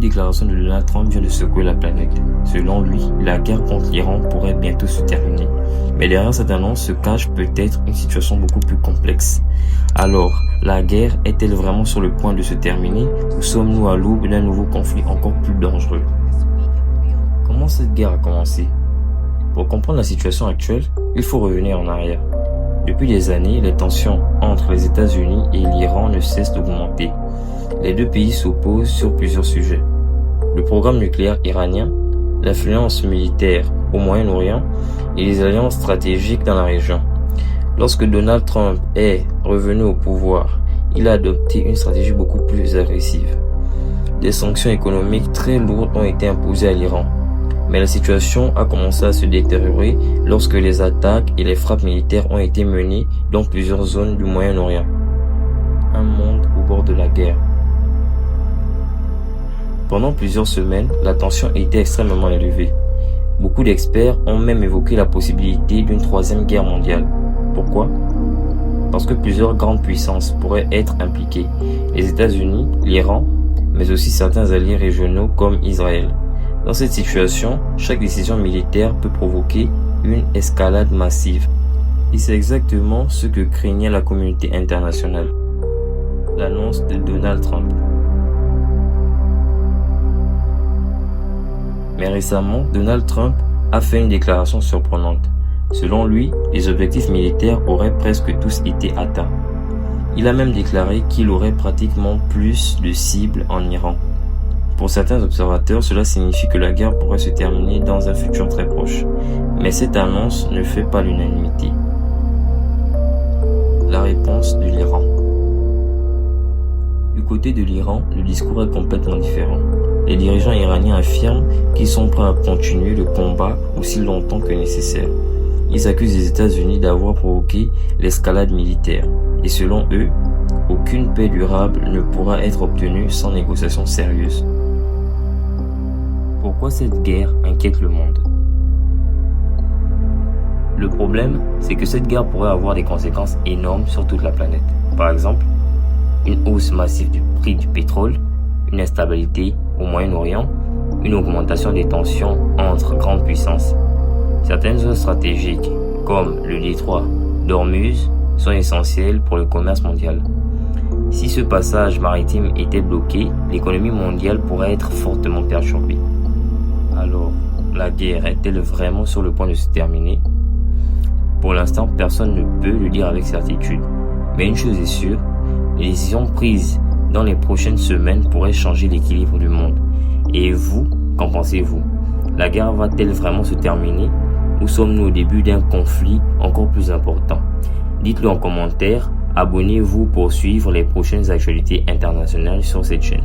déclaration de Donald Trump vient de secouer la planète. Selon lui, la guerre contre l'Iran pourrait bientôt se terminer. Mais derrière cette annonce se cache peut-être une situation beaucoup plus complexe. Alors, la guerre est-elle vraiment sur le point de se terminer ou sommes-nous à l'aube d'un nouveau conflit encore plus dangereux? Comment cette guerre a commencé? Pour comprendre la situation actuelle, il faut revenir en arrière. Depuis des années, les tensions entre les États-Unis et l'Iran ne cessent d'augmenter. Les deux pays s'opposent sur plusieurs sujets. Le programme nucléaire iranien, l'influence militaire au Moyen-Orient et les alliances stratégiques dans la région. Lorsque Donald Trump est revenu au pouvoir, il a adopté une stratégie beaucoup plus agressive. Des sanctions économiques très lourdes ont été imposées à l'Iran. Mais la situation a commencé à se détériorer lorsque les attaques et les frappes militaires ont été menées dans plusieurs zones du Moyen-Orient. Un monde au bord de la guerre. Pendant plusieurs semaines, la tension était extrêmement élevée. Beaucoup d'experts ont même évoqué la possibilité d'une troisième guerre mondiale. Pourquoi? Parce que plusieurs grandes puissances pourraient être impliquées. Les États-Unis, l'Iran, mais aussi certains alliés régionaux comme Israël. Dans cette situation, chaque décision militaire peut provoquer une escalade massive. Et c'est exactement ce que craignait la communauté internationale. L'annonce de Donald Trump. Mais récemment, Donald Trump a fait une déclaration surprenante. Selon lui, les objectifs militaires auraient presque tous été atteints. Il a même déclaré qu'il aurait pratiquement plus de cibles en Iran. Pour certains observateurs, cela signifie que la guerre pourrait se terminer dans un futur très proche. Mais cette annonce ne fait pas l'unanimité. La réponse de l'Iran. Du côté de l'Iran, le discours est complètement différent. Les dirigeants iraniens affirment qu'ils sont prêts à continuer le combat aussi longtemps que nécessaire. Ils accusent les États-Unis d'avoir provoqué l'escalade militaire. Et selon eux, aucune paix durable ne pourra être obtenue sans négociations sérieuses. Pourquoi cette guerre inquiète le monde? Le problème, c'est que cette guerre pourrait avoir des conséquences énormes sur toute la planète. Par exemple, une hausse massive du prix du pétrole, une instabilité au Moyen-Orient, une augmentation des tensions entre grandes puissances. Certaines zones stratégiques, comme le détroit d'Ormuz, sont essentielles pour le commerce mondial. Si ce passage maritime était bloqué, l'économie mondiale pourrait être fortement perturbée. Alors, la guerre est-elle vraiment sur le point de se terminer? Pour l'instant, personne ne peut le dire avec certitude. Mais une chose est sûre, les décisions prises dans les prochaines semaines pourraient changer l'équilibre du monde. Et vous, qu'en pensez-vous? La guerre va-t-elle vraiment se terminer? Ou sommes-nous au début d'un conflit encore plus important? Dites-le en commentaire, abonnez-vous pour suivre les prochaines actualités internationales sur cette chaîne.